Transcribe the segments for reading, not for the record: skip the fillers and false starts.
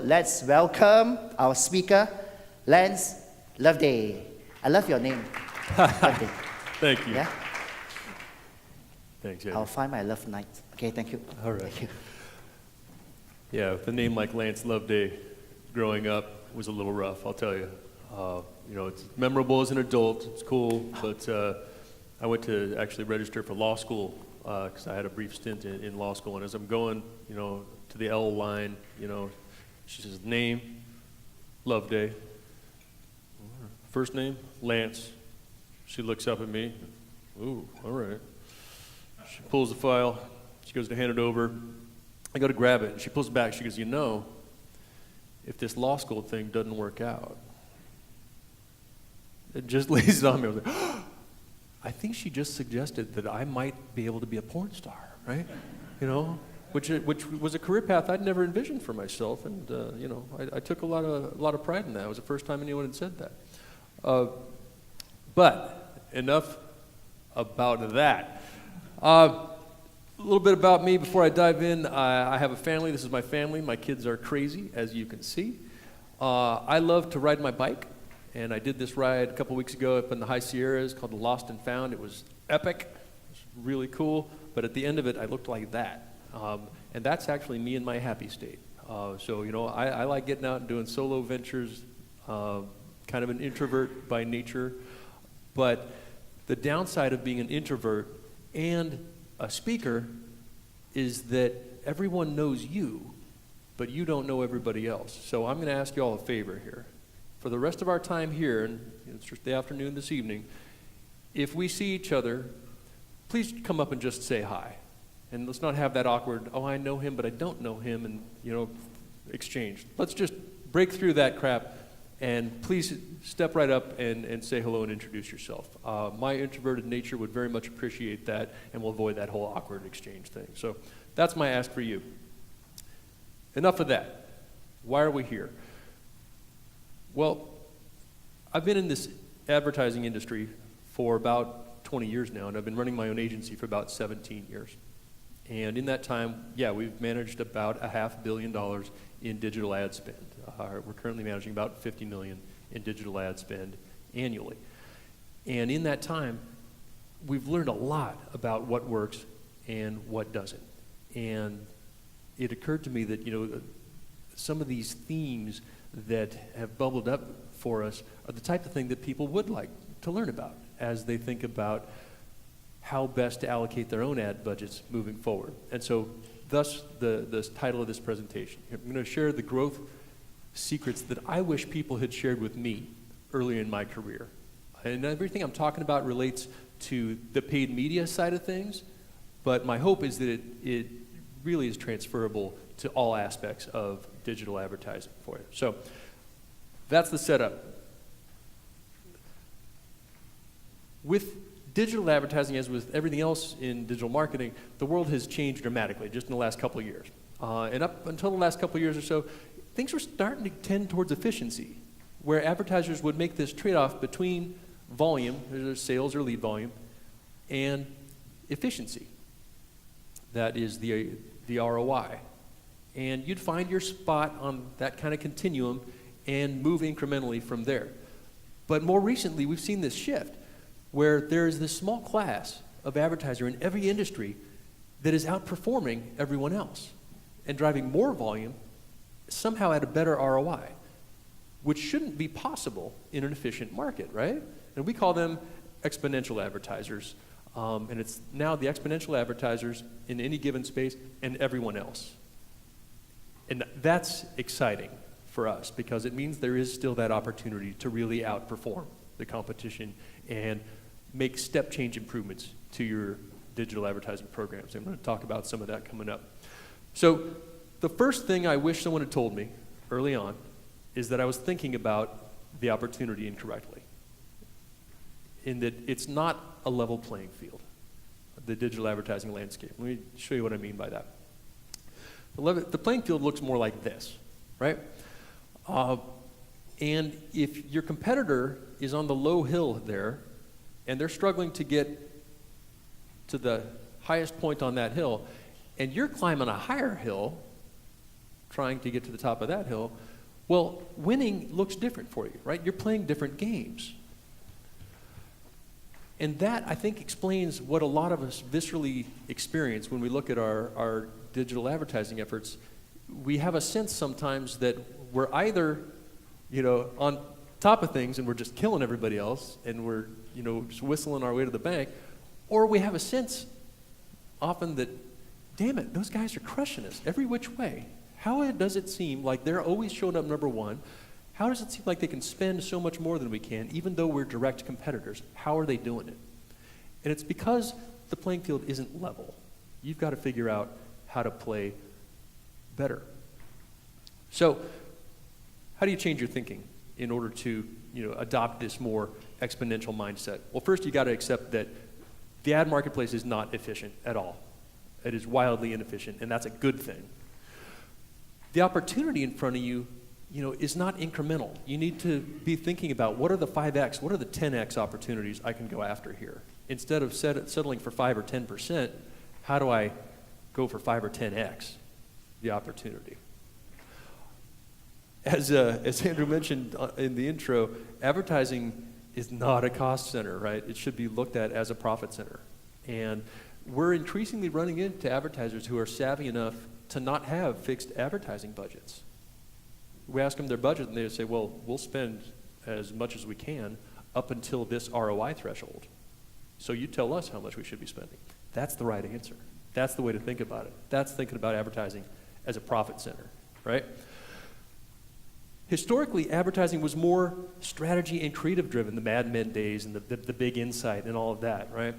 let's welcome our speaker, Lance Loveday. I love your name. Loveday. Thank you. Yeah? Thanks, Eddie. I'll find my love night. Okay, thank you. All right. Thank you. Yeah, with a name like Lance Loveday, growing up was a little rough, I'll tell you. It's memorable as an adult, it's cool, but I went to actually register for law school because I had a brief stint in law school, and as I'm going, to the L line, she says, name, Loveday. First name, Lance. She looks up at me. Ooh, all right. She pulls the file. She goes to hand it over. I go to grab it, and she pulls it back. She goes, if this law school thing doesn't work out, it just lays it on me. I was like, I think she just suggested that I might be able to be a porn star, right? Which was a career path I'd never envisioned for myself, and I took a lot of pride in that. It was the first time anyone had said that. But enough about that. A little bit about me before I dive in. I have a family. This is my family. My kids are crazy, as you can see. I love to ride my bike, and I did this ride a couple weeks ago up in the High Sierras called the Lost and Found. It was epic. It was really cool. But at the end of it, I looked like that. And that's actually me in my happy state. I like getting out and doing solo ventures, kind of an introvert by nature. But the downside of being an introvert and a speaker is that everyone knows you, but you don't know everybody else. So I'm going to ask you all a favor here. For the rest of our time here, and it's just the afternoon this evening, if we see each other, please come up and just say hi. And let's not have that awkward, I know him, but I don't know him, and, exchange. Let's just break through that crap, and please step right up and say hello and introduce yourself. My introverted nature would very much appreciate that, and we'll avoid that whole awkward exchange thing. So that's my ask for you. Enough of that. Why are we here? Well, I've been in this advertising industry for about 20 years now, and I've been running my own agency for about 17 years. And in that time, we've managed about $500 million in digital ad spend. We're currently managing about $50 million in digital ad spend annually. And in that time, we've learned a lot about what works and what doesn't. And it occurred to me that, some of these themes that have bubbled up for us are the type of thing that people would like to learn about as they think about how best to allocate their own ad budgets moving forward. And so, thus, the title of this presentation. I'm going to share the growth secrets that I wish people had shared with me earlier in my career. And everything I'm talking about relates to the paid media side of things, but my hope is that it really is transferable to all aspects of digital advertising for you. So, that's the setup. With digital advertising, as with everything else in digital marketing, the world has changed dramatically just in the last couple of years. And up until the last couple of years or so, things were starting to tend towards efficiency, where advertisers would make this trade-off between volume, either sales or lead volume, and efficiency. That is the ROI. And you'd find your spot on that kind of continuum and move incrementally from there. But more recently, we've seen this shift, where there is this small class of advertiser in every industry that is outperforming everyone else and driving more volume somehow at a better ROI, which shouldn't be possible in an efficient market, right? And we call them exponential advertisers. And it's now the exponential advertisers in any given space and everyone else. And that's exciting for us because it means there is still that opportunity to really outperform the competition and make step change improvements to your digital advertising programs. I'm going to talk about some of that coming up. So the first thing I wish someone had told me early on is that I was thinking about the opportunity incorrectly, in that it's not a level playing field, the digital advertising landscape. Let me show you what I mean by that. The playing field looks more like this, right? And if your competitor is on the low hill there, and they're struggling to get to the highest point on that hill, and you're climbing a higher hill, trying to get to the top of that hill. Well, winning looks different for you, right? You're playing different games. And that, I think, explains what a lot of us viscerally experience when we look at our digital advertising efforts. We have a sense sometimes that we're either, on top of things and we're just killing everybody else and we're, just whistling our way to the bank, or we have a sense often that, damn it, those guys are crushing us every which way. How does it seem like they're always showing up number one? How does it seem like they can spend so much more than we can, even though we're direct competitors? How are they doing it? And it's because the playing field isn't level. You've got to figure out how to play better. So, how do you change your thinking in order to, adopt this more exponential mindset? Well, first you got to accept that the ad marketplace is not efficient at all. It is wildly inefficient, and that's a good thing. The opportunity in front of you, is not incremental. You need to be thinking about what are the 5x, what are the 10x opportunities I can go after here? Instead of settling for 5 or 10%, how do I go for 5 or 10x the opportunity? As Andrew mentioned in the intro, advertising is not a cost center, right? It should be looked at as a profit center. And we're increasingly running into advertisers who are savvy enough to not have fixed advertising budgets. We ask them their budget and they say, well, we'll spend as much as we can up until this ROI threshold. So you tell us how much we should be spending. That's the right answer. That's the way to think about it. That's thinking about advertising as a profit center, right? Historically, advertising was more strategy and creative driven, the Mad Men days and the big insight and all of that, right?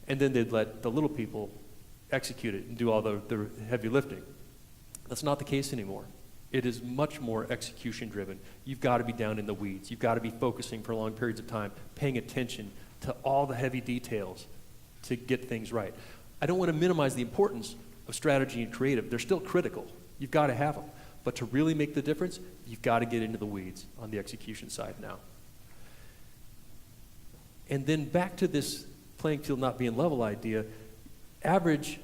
And then they'd let the little people execute it and do all the heavy lifting. That's not the case anymore. It is much more execution driven. You've got to be down in the weeds. You've got to be focusing for long periods of time, paying attention to all the heavy details to get things right. I don't want to minimize the importance of strategy and creative. They're still critical. You've got to have them. But to really make the difference, you've got to get into the weeds on the execution side now. And then back to this playing field not being level idea, average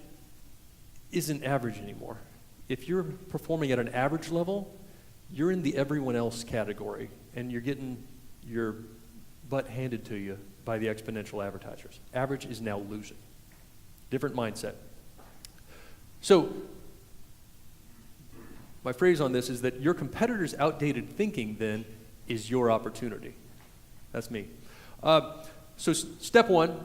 isn't average anymore. If you're performing at an average level, you're in the everyone else category, and you're getting your butt handed to you by the exponential advertisers. Average is now losing. Different mindset. So, my phrase on this is that your competitor's outdated thinking, then, is your opportunity. That's me. So step one,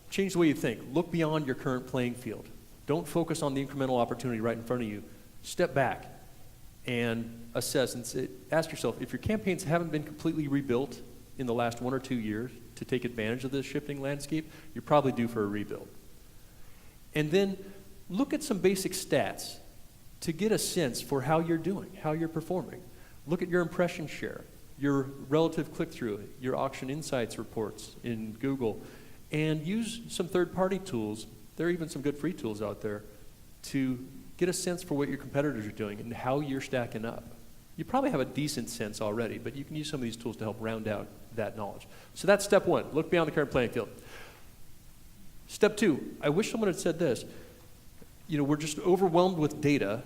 change the way you think. Look beyond your current playing field. Don't focus on the incremental opportunity right in front of you. Step back and assess and ask yourself, if your campaigns haven't been completely rebuilt in the last 1 or 2 years to take advantage of this shifting landscape, you're probably due for a rebuild. And then look at some basic stats to get a sense for how you're doing, how you're performing. Look at your impression share, your relative click-through, your auction insights reports in Google, and use some third-party tools. There are even some good free tools out there to get a sense for what your competitors are doing and how you're stacking up. You probably have a decent sense already, but you can use some of these tools to help round out that knowledge. So that's step one, look beyond the current playing field. Step two, I wish someone had said this. We're just overwhelmed with data,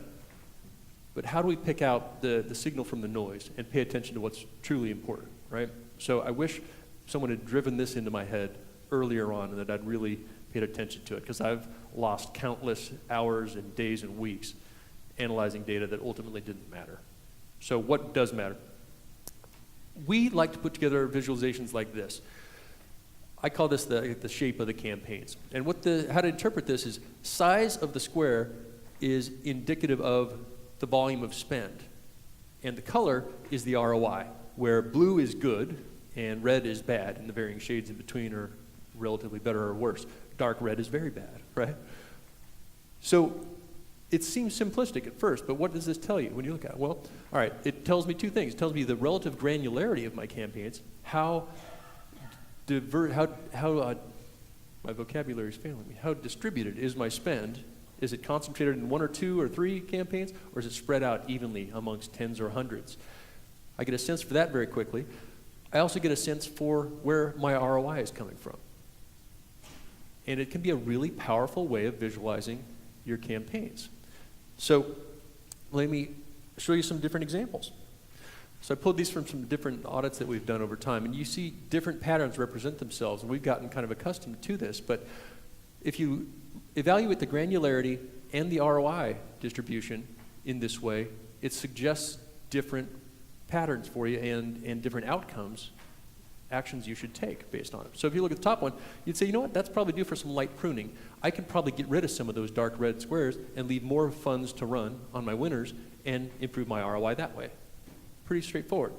but how do we pick out the signal from the noise and pay attention to what's truly important, right? So I wish someone had driven this into my head earlier on and that I'd really paid attention to it, because I've lost countless hours and days and weeks analyzing data that ultimately didn't matter. So what does matter? We like to put together visualizations like this. I call this the shape of the campaigns. And how to interpret this is size of the square is indicative of the volume of spend. And the color is the ROI, where blue is good and red is bad, and the varying shades in between are relatively better or worse. Dark red is very bad, right? So it seems simplistic at first, but what does this tell you when you look at it? Well, all right, it tells me two things. It tells me the relative granularity of my campaigns, how my vocabulary is failing me. How distributed is my spend? Is it concentrated in 1 or 2 or 3 campaigns, or is it spread out evenly amongst tens or hundreds? I get a sense for that very quickly. I also get a sense for where my ROI is coming from. And it can be a really powerful way of visualizing your campaigns. So let me show you some different examples. So I pulled these from some different audits that we've done over time, and you see different patterns represent themselves, and we've gotten kind of accustomed to this, but if you evaluate the granularity and the ROI distribution in this way, it suggests different patterns for you and different outcomes, actions you should take based on it. So if you look at the top one, you'd say, you know what, that's probably due for some light pruning. I could probably get rid of some of those dark red squares and leave more funds to run on my winners and improve my ROI that way. Pretty straightforward.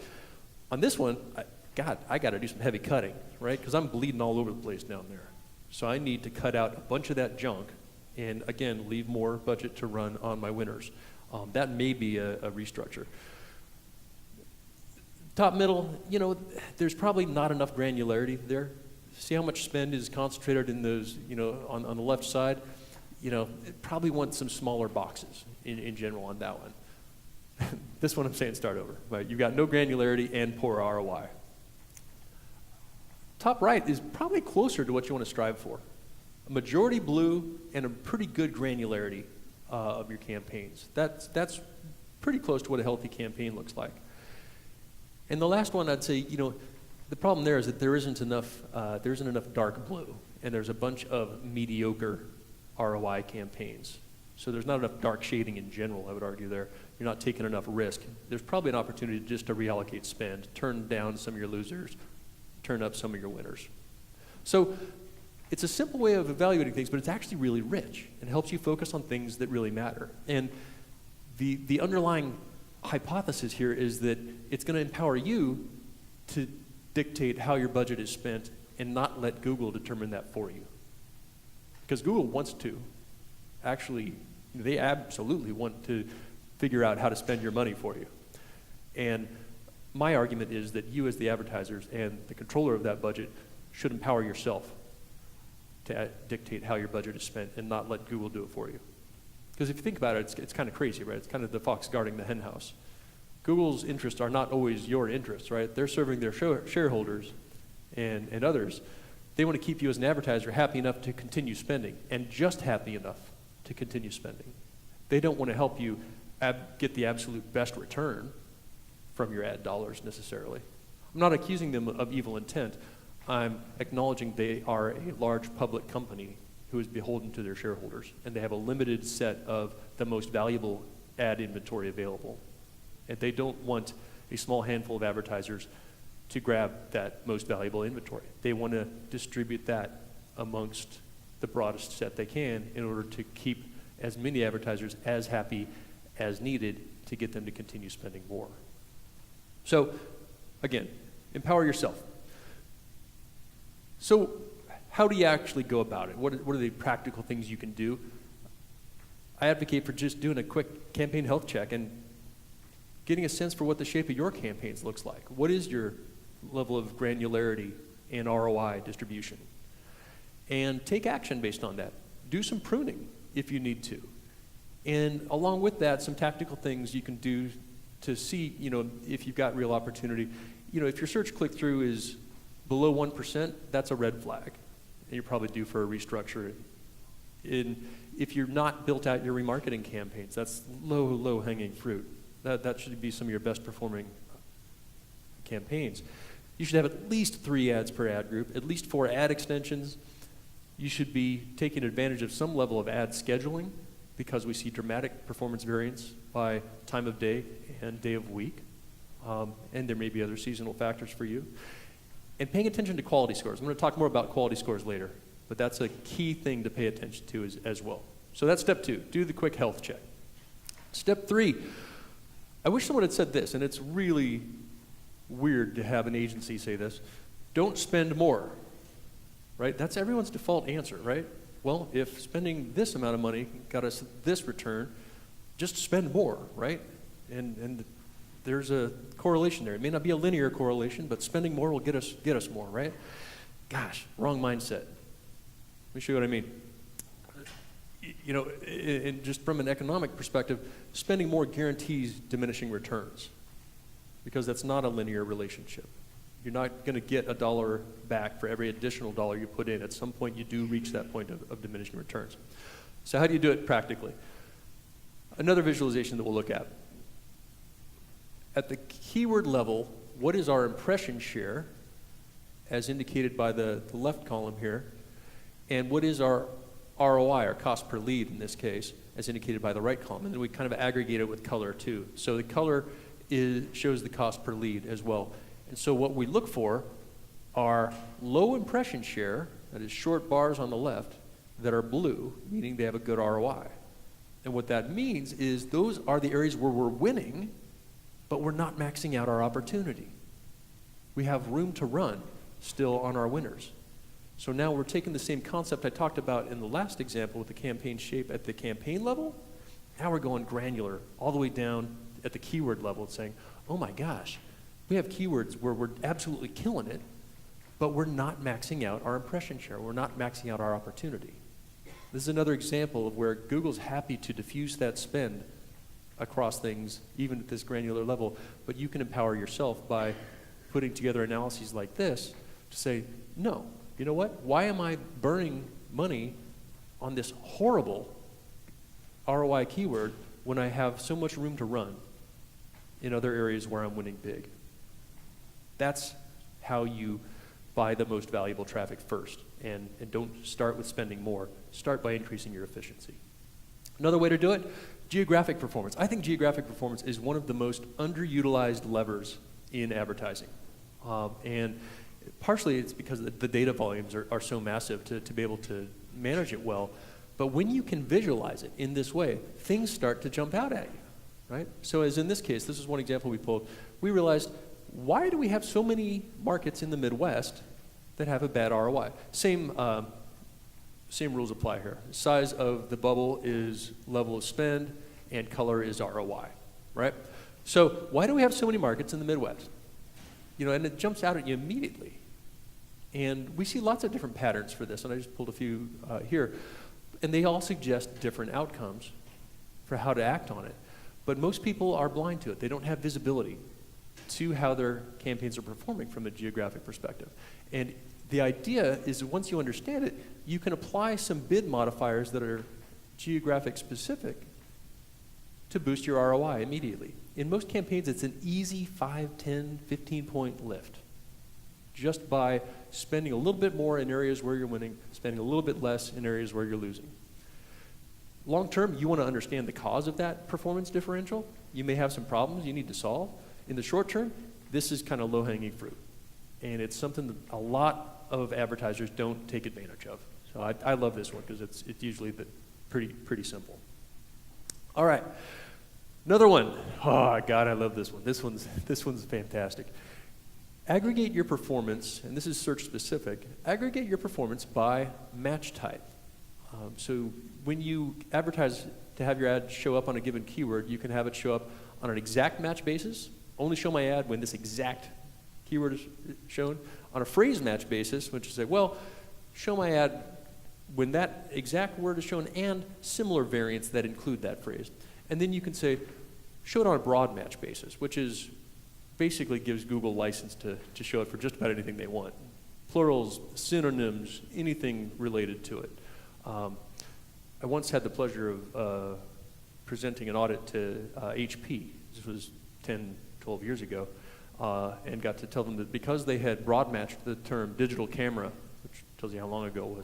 On this one, I got to do some heavy cutting, right? Because I'm bleeding all over the place down there. So I need to cut out a bunch of that junk and, again, leave more budget to run on my winners. That may be a restructure. Top middle, you know, there's probably not enough granularity there. See how much spend is concentrated in those, you know, on the left side? You know, it probably wants some smaller boxes in general on that one. This one I'm saying start over, but you've got no granularity and poor ROI. Top right is probably closer to what you want to strive for. A majority blue and a pretty good granularity of your campaigns. That's pretty close to what a healthy campaign looks like. And the last one I'd say, you know, the problem there is that there isn't enough dark blue, and there's a bunch of mediocre ROI campaigns. So there's not enough dark shading in general, I would argue there. You're not taking enough risk. There's probably an opportunity just to reallocate spend, turn down some of your losers, turn up some of your winners. So it's a simple way of evaluating things, but it's actually really rich and helps you focus on things that really matter. And the underlying hypothesis here is that it's going to empower you to dictate how your budget is spent and not let Google determine that for you. Because Google wants to. Actually, they absolutely want to figure out how to spend your money for you. And my argument is that you as the advertisers and the controller of that budget should empower yourself to dictate how your budget is spent and not let Google do it for you. Because if you think about it, it's kind of crazy, right? It's kind of the fox guarding the hen house. Google's interests are not always your interests, right? They're serving their shareholders and others. They want to keep you as an advertiser happy enough to continue spending, and just happy enough to continue spending. They don't want to help you get the absolute best return from your ad dollars necessarily. I'm not accusing them of evil intent. I'm acknowledging they are a large public company who is beholden to their shareholders, and they have a limited set of the most valuable ad inventory available. And they don't want a small handful of advertisers to grab that most valuable inventory. They want to distribute that amongst the broadest set they can in order to keep as many advertisers as happy as needed to get them to continue spending more. So, again, empower yourself. So, how do you actually go about it? What are the practical things you can do? I advocate for just doing a quick campaign health check and getting a sense for what the shape of your campaigns looks like. What is your level of granularity and ROI distribution? And take action based on that. Do some pruning if you need to. And along with that, some tactical things you can do to see, you know, if you've got real opportunity. You know, if your search click-through is below 1%, that's a red flag. And you're probably due for a restructure. And if you're not built out your remarketing campaigns, that's low hanging fruit. That should be some of your best performing campaigns. You should have at least 3 ads per ad group, at least 4 ad extensions. You should be taking advantage of some level of ad scheduling because we see dramatic performance variance by time of day and day of week. And there may be other seasonal factors for you. And paying attention to quality scores. I'm going to talk more about quality scores later, but that's a key thing to pay attention to as well. So that's step 2, do the quick health check. Step 3, I wish someone had said this, and it's really weird to have an agency say this. Don't spend more, right? That's everyone's default answer, right? Well, if spending this amount of money got us this return, just spend more, right? And there's a correlation there. It may not be a linear correlation, but spending more will get us more, right? Gosh, wrong mindset. Let me show you what I mean. You know, just from an economic perspective, spending more guarantees diminishing returns because that's not a linear relationship. You're not going to get $1 back for every additional dollar you put in. At some point, you do reach that point of diminishing returns. So how do you do it practically? Another visualization that we'll look at. At the keyword level, what is our impression share, as indicated by the left column here, and what is our ROI, or cost per lead in this case, as indicated by the right column. And then we kind of aggregate it with color too. So the color shows the cost per lead as well. And so what we look for are low impression share, that is short bars on the left, that are blue, meaning they have a good ROI. And what that means is those are the areas where we're winning, but we're not maxing out our opportunity. We have room to run still on our winners. So now we're taking the same concept I talked about in the last example with the campaign shape at the campaign level. Now we're going granular all the way down at the keyword level and saying, oh my gosh, we have keywords where we're absolutely killing it, but we're not maxing out our impression share. We're not maxing out our opportunity. This is another example of where Google's happy to diffuse that spend across things, even at this granular level, but you can empower yourself by putting together analyses like this to say, no, you know what? Why am I burning money on this horrible ROI keyword when I have so much room to run in other areas where I'm winning big? That's how you buy the most valuable traffic first. And don't start with spending more. Start by increasing your efficiency. Another way to do it, geographic performance. I think geographic performance is one of the most underutilized levers in advertising. And partially it's because the data volumes are so massive to be able to manage it well. But when you can visualize it in this way, things start to jump out at you, right? So as in this case, this is one example we pulled. We realized, why do we have so many markets in the Midwest that have a bad ROI? Same rules apply here. Size of the bubble is level of spend, and color is ROI, right? So why do we have so many markets in the Midwest? You know, and it jumps out at you immediately. And we see lots of different patterns for this, and I just pulled a few here. And they all suggest different outcomes for how to act on it. But most people are blind to it. They don't have visibility to how their campaigns are performing from a geographic perspective. And the idea is that once you understand it, you can apply some bid modifiers that are geographic specific to boost your ROI immediately. In most campaigns, it's an easy 5, 10, 15-point lift just by spending a little bit more in areas where you're winning, spending a little bit less in areas where you're losing. Long term, you want to understand the cause of that performance differential. You may have some problems you need to solve. In the short term, this is kind of low-hanging fruit. And it's something that a lot of advertisers don't take advantage of. So I love this one because it's usually pretty simple. All right. Another one. Oh, God, I love this one. This one's fantastic. Aggregate your performance, and this is search specific, aggregate your performance by match type. So when you advertise to have your ad show up on a given keyword, you can have it show up on an exact match basis, only show my ad when this exact keyword is shown. On a phrase match basis, which is say, well, show my ad when that exact word is shown and similar variants that include that phrase. And then you can say, show it on a broad match basis, which is basically gives Google license to show it for just about anything they want. Plurals, synonyms, anything related to it. I once had the pleasure of presenting an audit to HP. This was 10, 12 years ago, and got to tell them that because they had broad matched the term digital camera, which tells you how long ago it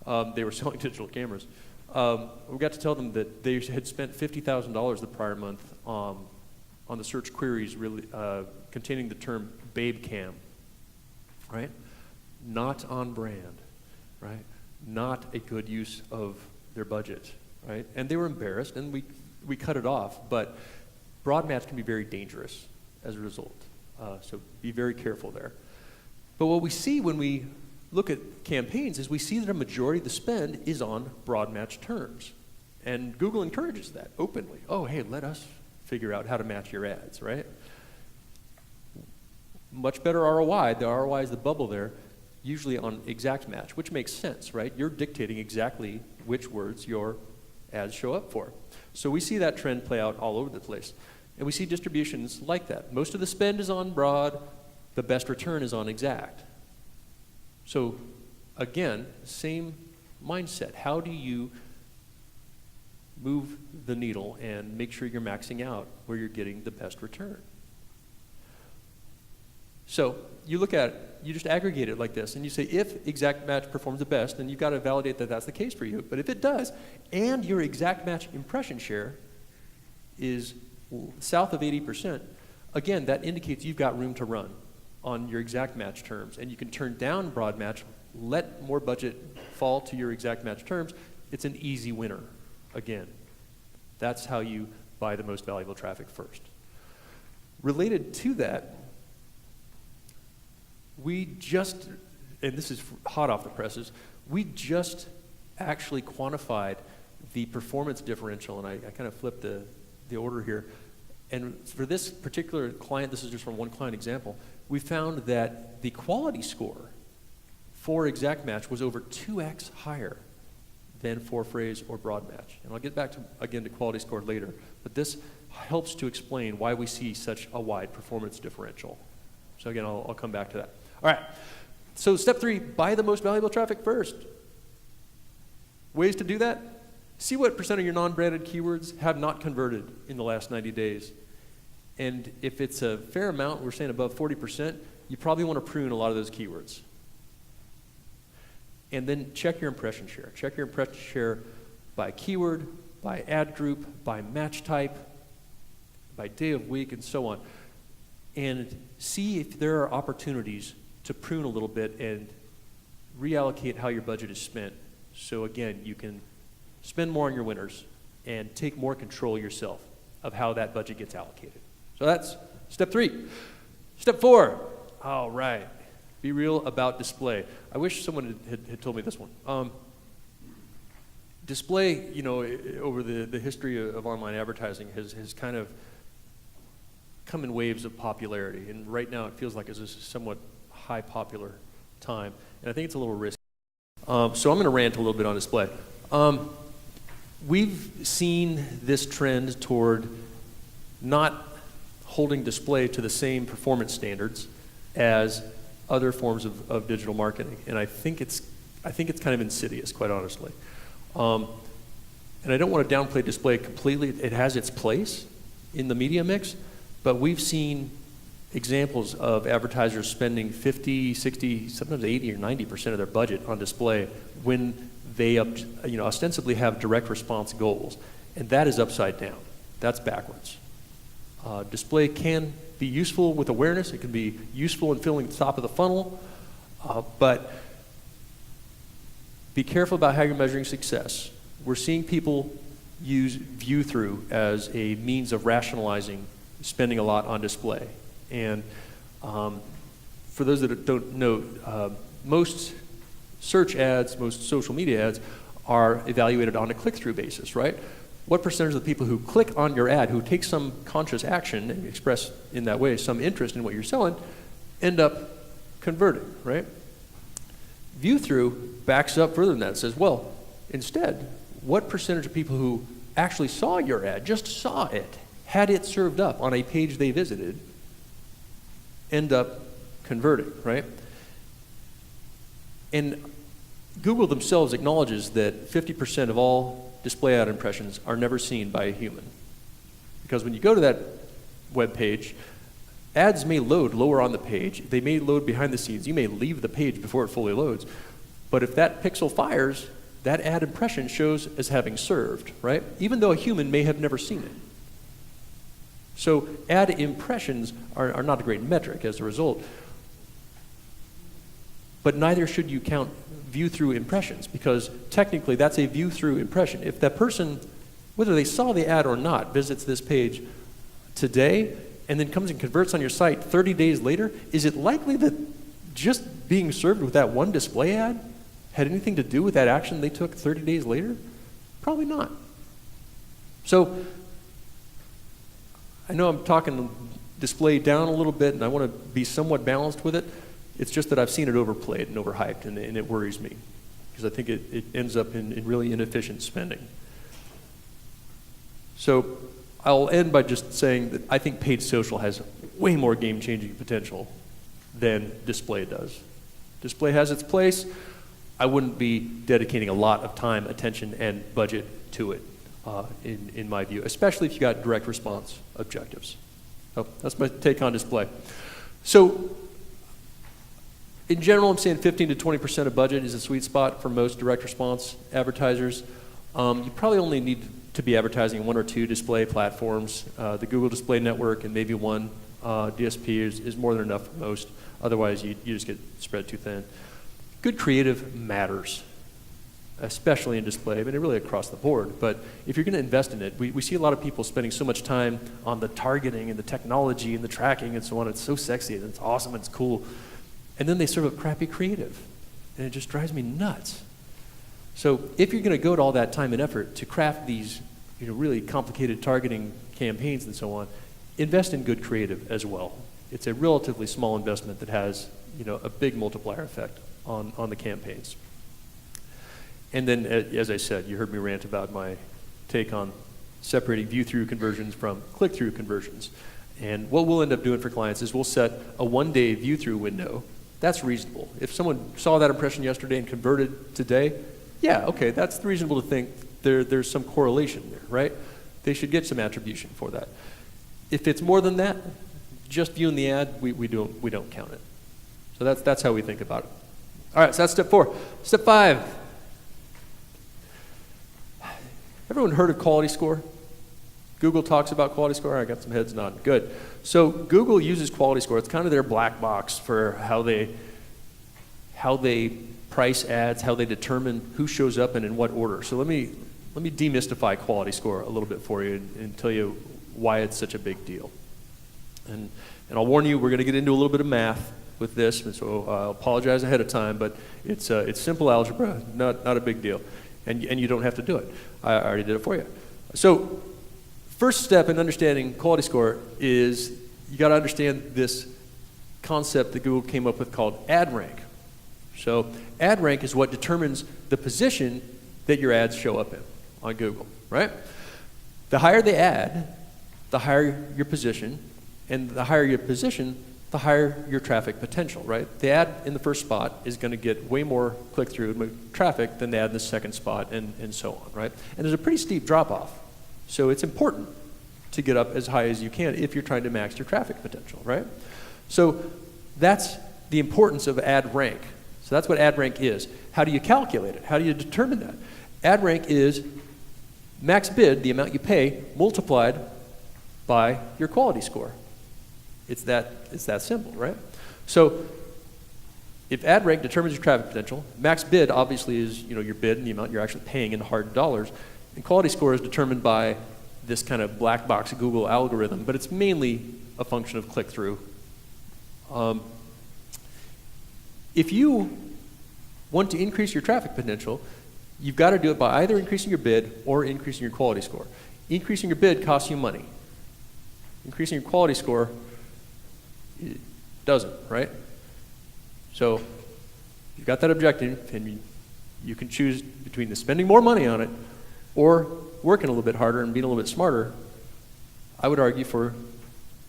was, they were selling digital cameras. We got to tell them that they had spent $50,000 the prior month on the search queries really containing the term babe cam, right? Not on brand, right? Not a good use of their budget, right? And they were embarrassed, and we cut it off. But broad match can be very dangerous as a result. So be very careful there. But what we see when we look at campaigns is we see that a majority of the spend is on broad match terms. And Google encourages that openly. Oh, hey, let us figure out how to match your ads, right? Much better ROI. The ROI is the bubble there, usually on exact match, which makes sense, right? You're dictating exactly which words your ads show up for. So we see that trend play out all over the place. And we see distributions like that. Most of the spend is on broad, the best return is on exact. So again, same mindset. How do you move the needle and make sure you're maxing out where you're getting the best return? So you look at it, you just aggregate it like this, and you say if exact match performs the best, then you've got to validate that that's the case for you. But if it does, and your exact match impression share is south of 80%, again, that indicates you've got room to run on your exact match terms, and you can turn down broad match, let more budget fall to your exact match terms. It's an easy winner, again. That's how you buy the most valuable traffic first. Related to that, we just, and this is hot off the presses, we just actually quantified the performance differential, and I kind of flipped the order here. And for this particular client, this is just from one client example, we found that the quality score for exact match was over 2x higher than for phrase or broad match. And I'll get back to, again, to quality score later, but this helps to explain why we see such a wide performance differential. So again, I'll come back to that. All right, so step 3, buy the most valuable traffic first. Ways to do that? See what percent of your non-branded keywords have not converted in the last 90 days. And if it's a fair amount, we're saying above 40%, you probably want to prune a lot of those keywords. And then check your impression share. Check your impression share by keyword, by ad group, by match type, by day of week, and so on. And see if there are opportunities to prune a little bit and reallocate how your budget is spent. So again, you can spend more on your winners and take more control yourself of how that budget gets allocated. So that's step 3. Step 4, all right, be real about display. I wish someone had told me this one. Display, you know, over the history of online advertising has kind of come in waves of popularity, and right now it feels like it's a somewhat high popular time, and I think it's a little risky. So I'm going to rant a little bit on display. We've seen this trend toward not holding display to the same performance standards as other forms of digital marketing, and I think it's kind of insidious, quite honestly. And I don't want to downplay display completely. It has its place in the media mix, but we've seen examples of advertisers spending 50, 60, sometimes 80 or 90% of their budget on display when they ostensibly have direct response goals, and that is upside down. That's backwards. Display can be useful with awareness. It can be useful in filling the top of the funnel, but be careful about how you're measuring success. We're seeing people use view-through as a means of rationalizing spending a lot on display. And for those that don't know, most search ads, most social media ads are evaluated on a click-through basis, right? What percentage of the people who click on your ad, who take some conscious action and express in that way some interest in what you're selling, end up converting, right? View-through backs up further than that. It says, well, instead, what percentage of people who actually saw your ad, just saw it, had it served up on a page they visited, end up converting, right? And Google themselves acknowledges that 50% of all display ad impressions are never seen by a human. Because when you go to that web page, ads may load lower on the page. They may load behind the scenes. You may leave the page before it fully loads. But if that pixel fires, that ad impression shows as having served, right? Even though a human may have never seen it. So ad impressions are not a great metric as a result. But neither should you count view-through impressions, because technically that's a view-through impression. If that person, whether they saw the ad or not, visits this page today and then comes and converts on your site 30 days later, is it likely that just being served with that one display ad had anything to do with that action they took 30 days later? Probably not. So I know I'm talking display down a little bit, and I want to be somewhat balanced with it. It's just that I've seen it overplayed and overhyped, and it worries me, because I think it ends up in really inefficient spending. So I'll end by just saying that I think paid social has way more game-changing potential than display does. Display has its place. I wouldn't be dedicating a lot of time, attention, and budget to it, in my view, especially if you got direct response objectives. So that's my take on display. So In general, I'm saying 15 to 20% of budget is a sweet spot for most direct response advertisers. You probably only need to be advertising one or two display platforms. The Google Display Network and maybe one DSP is more than enough for most. Otherwise, you just get spread too thin. Good creative matters, especially in display, but really across the board. But if you're going to invest in it, we see a lot of people spending so much time on the targeting and the technology and the tracking and so on. It's so sexy and it's awesome and it's cool. And then they serve up crappy creative. And it just drives me nuts. So if you're going to go to all that time and effort to craft these really complicated targeting campaigns and so on, invest in good creative as well. It's a relatively small investment that has a big multiplier effect on the campaigns. And then, as I said, you heard me rant about my take on separating view-through conversions from click-through conversions. And what we'll end up doing for clients is we'll set a one-day view-through window. That's reasonable. If someone saw that impression yesterday and converted today, yeah, okay, that's reasonable to think there's some correlation there, right? They should get some attribution for that. If it's more than that, just viewing the ad, we don't count it. So that's how we think about it. All right, so that's step 4. Step 5. Everyone heard of quality score? Google talks about quality score. I got some heads nodding. Good. So Google uses quality score. It's kind of their black box for how they price ads, how they determine who shows up and in what order. So let me demystify quality score a little bit for you and tell you why it's such a big deal. And I'll warn you, we're going to get into a little bit of math with this, and so I'll apologize ahead of time, but it's simple algebra, not a big deal, and you don't have to do it. I already did it for you. So first step in understanding quality score is you got to understand this concept that Google came up with called ad rank. So ad rank is what determines the position that your ads show up in on Google, right? The higher the ad, the higher your position, and the higher your position, the higher your traffic potential, right? The ad in the first spot is going to get way more click-through traffic than the ad in the second spot, and so on, right? And there's a pretty steep drop-off. So it's important to get up as high as you can if you're trying to max your traffic potential, right? So that's the importance of ad rank. So that's what ad rank is. How do you calculate it? How do you determine that? Ad rank is max bid, the amount you pay, multiplied by your quality score. It's that simple, right? So if ad rank determines your traffic potential, max bid obviously is your bid and the amount you're actually paying in hard dollars, and quality score is determined by this kind of black box Google algorithm, but it's mainly a function of click-through. If you want to increase your traffic potential, you've got to do it by either increasing your bid or increasing your quality score. Increasing your bid costs you money. Increasing your quality score, it doesn't, right? So you've got that objective, and you can choose between spending more money on it or working a little bit harder and being a little bit smarter. I would argue for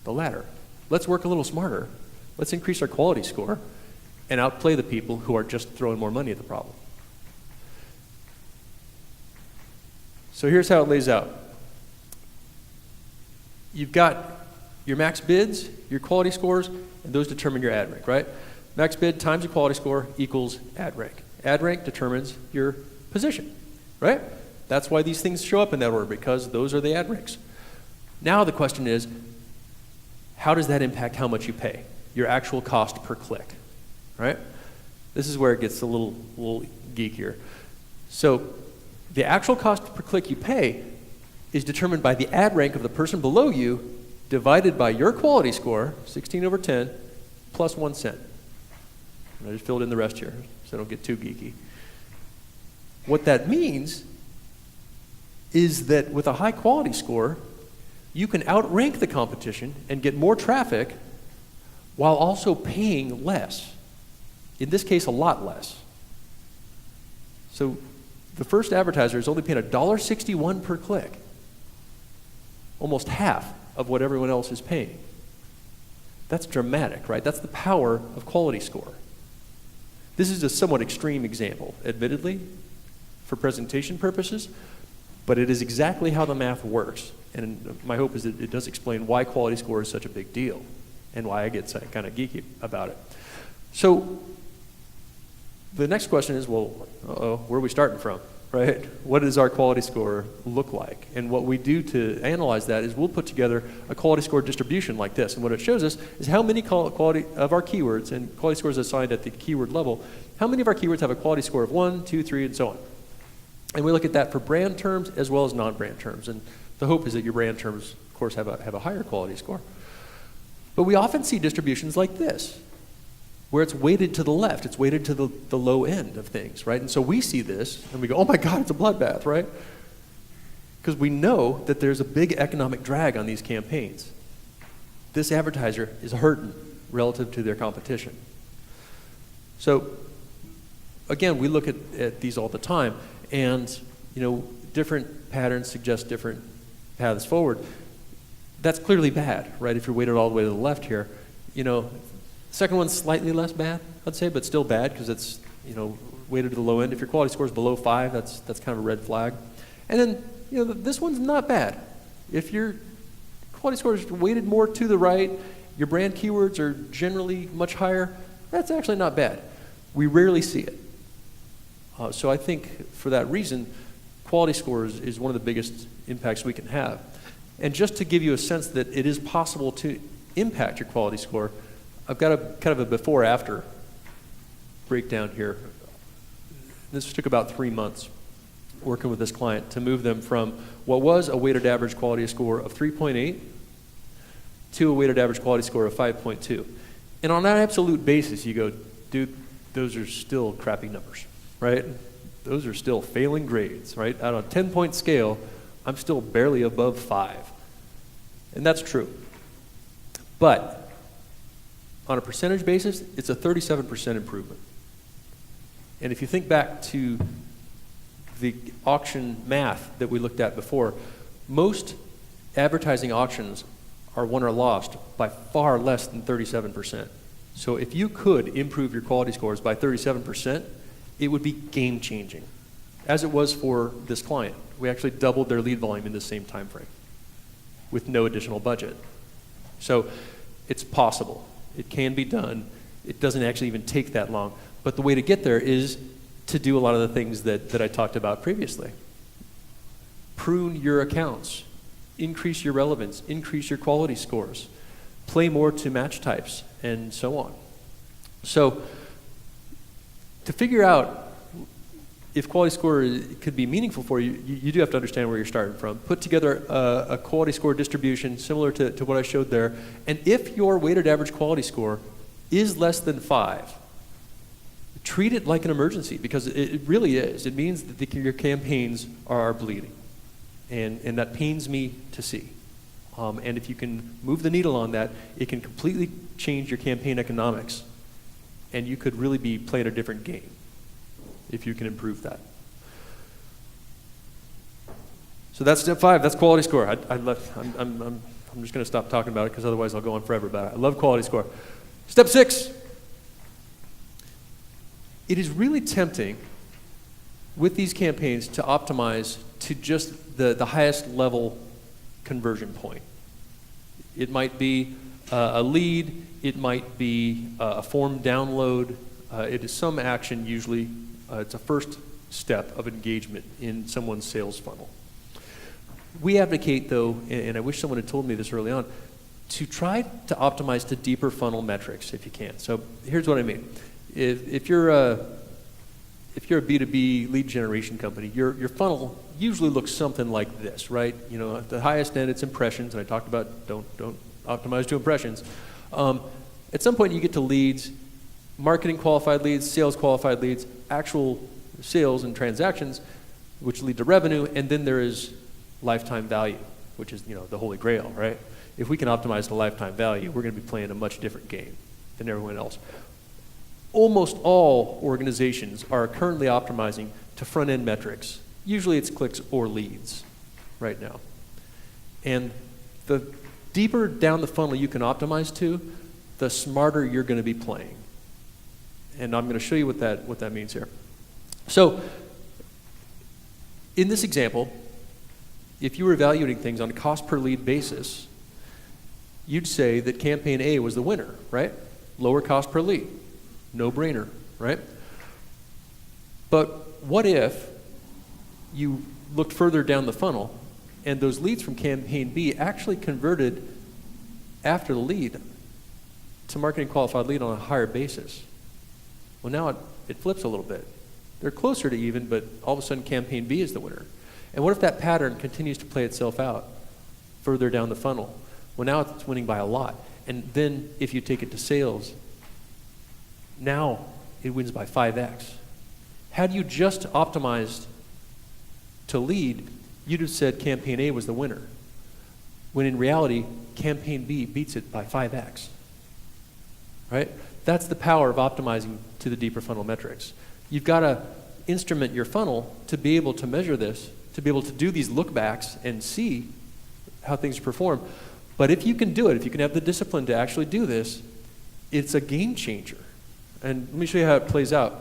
the latter. Let's work a little smarter. Let's increase our quality score and outplay the people who are just throwing more money at the problem. So here's how it lays out. You've got your max bids, your quality scores, and those determine your ad rank, right? Max bid times your quality score equals ad rank. Ad rank determines your position, right? That's why these things show up in that order, because those are the ad ranks. Now the question is, how does that impact how much you pay? Your actual cost per click, right? This is where it gets a little geekier. So the actual cost per click you pay is determined by the ad rank of the person below you divided by your quality score, 16 over 10, plus 1 cent. And I just filled in the rest here so I don't get too geeky. What that means is that with a high quality score, you can outrank the competition and get more traffic while also paying less. In this case, a lot less. So the first advertiser is only paying $1.61 per click, almost half of what everyone else is paying. That's dramatic, right? That's the power of quality score. This is a somewhat extreme example, admittedly, for presentation purposes, but it is exactly how the math works. And my hope is that it does explain why quality score is such a big deal and why I get kind of geeky about it. So The next question is, well, where are we starting from, right? What does our quality score look like? And what we do to analyze that is we'll put together a quality score distribution like this. And what it shows us is how many quality of our keywords, and quality scores assigned at the keyword level, how many of our keywords have a quality score of 1, 2, 3, and so on. And we look at that for brand terms as well as non-brand terms. And the hope is that your brand terms, of course, have a higher quality score. But we often see distributions like this, where it's weighted to the left. It's weighted to the low end of things, right? And so we see this, and we go, oh my God, it's a bloodbath, right? Because we know that there's a big economic drag on these campaigns. This advertiser is hurting relative to their competition. So, again, we look at these all the time, and different patterns suggest different paths forward. That's clearly bad, right? If you're weighted all the way to the left here, second one's slightly less bad, I'd say, but still bad because it's weighted to the low end. If your quality score is below 5, that's kind of a red flag. And then this one's not bad. If your quality score is weighted more to the right, your brand keywords are generally much higher, that's actually not bad. We rarely see it. So I think for that reason, quality scores is one of the biggest impacts we can have. And just to give you a sense that it is possible to impact your quality score, I've got a kind of a before-after breakdown here. This took about 3 months working with this client to move them from what was a weighted average quality score of 3.8 to a weighted average quality score of 5.2. And on that absolute basis, you go, dude, those are still crappy numbers, right? Those are still failing grades, right? On a 10-point scale, I'm still barely above 5. And that's true. But on a percentage basis, it's a 37% improvement. And if you think back to the auction math that we looked at before, most advertising auctions are won or lost by far less than 37%. So if you could improve your quality scores by 37%, it would be game-changing, as it was for this client. We actually doubled their lead volume in the same time frame with no additional budget. So it's possible. It can be done. It doesn't actually even take that long. But the way to get there is to do a lot of the things that I talked about previously. Prune your accounts. Increase your relevance. Increase your quality scores. Play more to match types, and so on. So to figure out if quality score could be meaningful for you, you do have to understand where you're starting from. Put together a quality score distribution similar to what I showed there. And if your weighted average quality score is less than 5, treat it like an emergency, because it really is. It means that your campaigns are bleeding. And that pains me to see. And if you can move the needle on that, it can completely change your campaign economics. And you could really be playing a different game if you can improve that. So that's step 5. That's quality score. I'm just going to stop talking about it because otherwise I'll go on forever about it. I love quality score. Step 6. It is really tempting with these campaigns to optimize to just the highest level conversion point. It might be a lead. It might be a form download. It is some action usually. It's a first step of engagement in someone's sales funnel. We advocate, though, and I wish someone had told me this early on, to try to optimize to deeper funnel metrics if you can. So here's what I mean. If you're a B2B lead generation company, your funnel usually looks something like this, right? At the highest end, it's impressions, and I talked about don't optimize to impressions. At some point, you get to leads, marketing qualified leads, sales qualified leads, actual sales and transactions, which lead to revenue, and then there is lifetime value, which is the holy grail, right? If we can optimize the lifetime value, we're going to be playing a much different game than everyone else. Almost all organizations are currently optimizing to front-end metrics. Usually it's clicks or leads right now. And the deeper down the funnel you can optimize to, the smarter you're going to be playing. And I'm going to show you what that means here. So in this example, if you were evaluating things on a cost per lead basis, you'd say that campaign A was the winner, right? Lower cost per lead. No brainer, right? But what if you looked further down the funnel and those leads from campaign B actually converted after the lead to marketing qualified lead on a higher basis? Well, now it flips a little bit. They're closer to even, but all of a sudden campaign B is the winner. And what if that pattern continues to play itself out further down the funnel? Well, now it's winning by a lot. And then if you take it to sales, now it wins by 5x. Had you just optimized to lead, you'd have said campaign A was the winner, when in reality, campaign B beats it by 5x. Right? That's the power of optimizing to the deeper funnel metrics. You've got to instrument your funnel to be able to measure this, to be able to do these look backs and see how things perform. But if you can do it, if you can have the discipline to actually do this, it's a game changer. And let me show you how it plays out.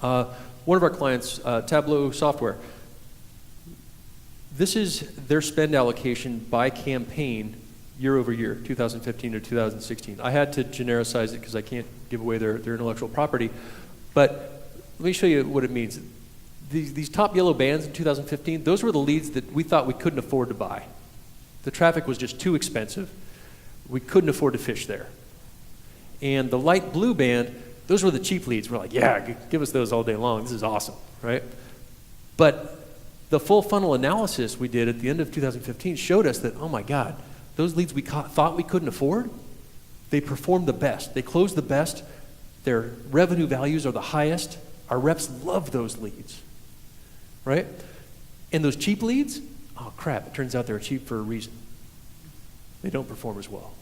One of our clients, Tableau Software, this is their spend allocation by campaign year over year, 2015 to 2016. I had to genericize it because I can't give away their intellectual property. But let me show you what it means. These top yellow bands in 2015, those were the leads that we thought we couldn't afford to buy. The traffic was just too expensive. We couldn't afford to fish there. And the light blue band, those were the cheap leads. We're like, yeah, give us those all day long. This is awesome, right? But the full funnel analysis we did at the end of 2015 showed us that, oh my God, those leads we thought we couldn't afford, they performed the best. They closed the best. Their revenue values are the highest. Our reps love those leads, right? And those cheap leads, oh crap, it turns out they're cheap for a reason. They don't perform as well.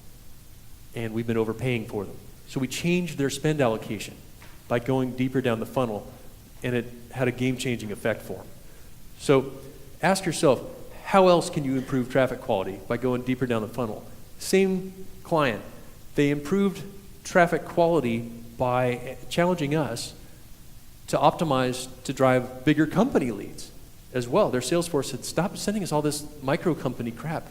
And we've been overpaying for them. So we changed their spend allocation by going deeper down the funnel, and it had a game-changing effect for them. So ask yourself, how else can you improve traffic quality by going deeper down the funnel? Same client, they improved traffic quality by challenging us to optimize to drive bigger company leads as well. Their sales force said, stop sending us all this micro company crap.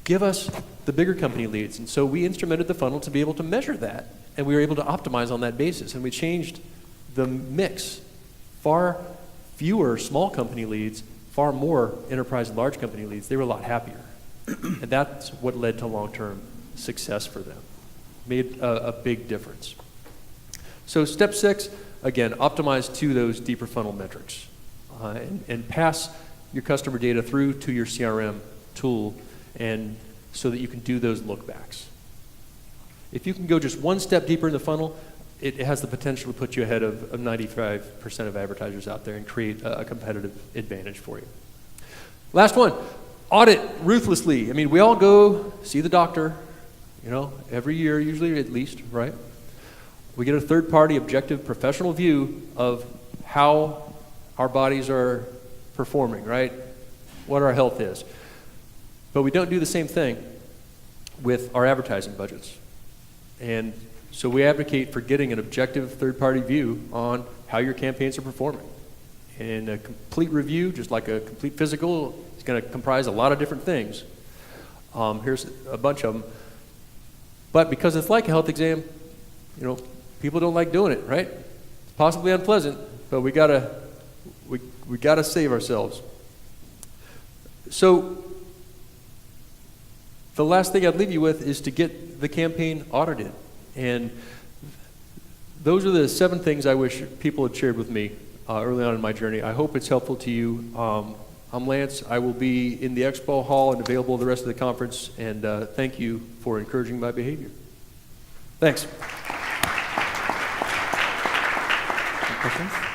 Give us the bigger company leads. And so we instrumented the funnel to be able to measure that, and we were able to optimize on that basis. And we changed the mix. Far fewer small company leads, far more enterprise and large company leads. They were a lot happier. And that's what led to long-term success for them. Made a big difference. So step 6, again, optimize to those deeper funnel metrics. And pass your customer data through to your CRM tool, and so that you can do those look backs. If you can go just one step deeper in the funnel, it has the potential to put you ahead of 95% of advertisers out there and create a competitive advantage for you. Last one, audit ruthlessly. I mean, we all go see the doctor, every year usually at least, right? We get a third-party objective professional view of how our bodies are performing, right? What our health is. But we don't do the same thing with our advertising budgets. And so we advocate for getting an objective third-party view on how your campaigns are performing. And a complete review, just like a complete physical, is going to comprise a lot of different things. Here's a bunch of them. But because it's like a health exam, people don't like doing it, right? It's possibly unpleasant, but we gotta save ourselves. So the last thing I'd leave you with is to get the campaign audited. And those are the 7 things I wish people had shared with me early on in my journey. I hope it's helpful to you. I'm Lance. I will be in the expo hall and available the rest of the conference. And thank you for encouraging my behavior. Thanks. Questions?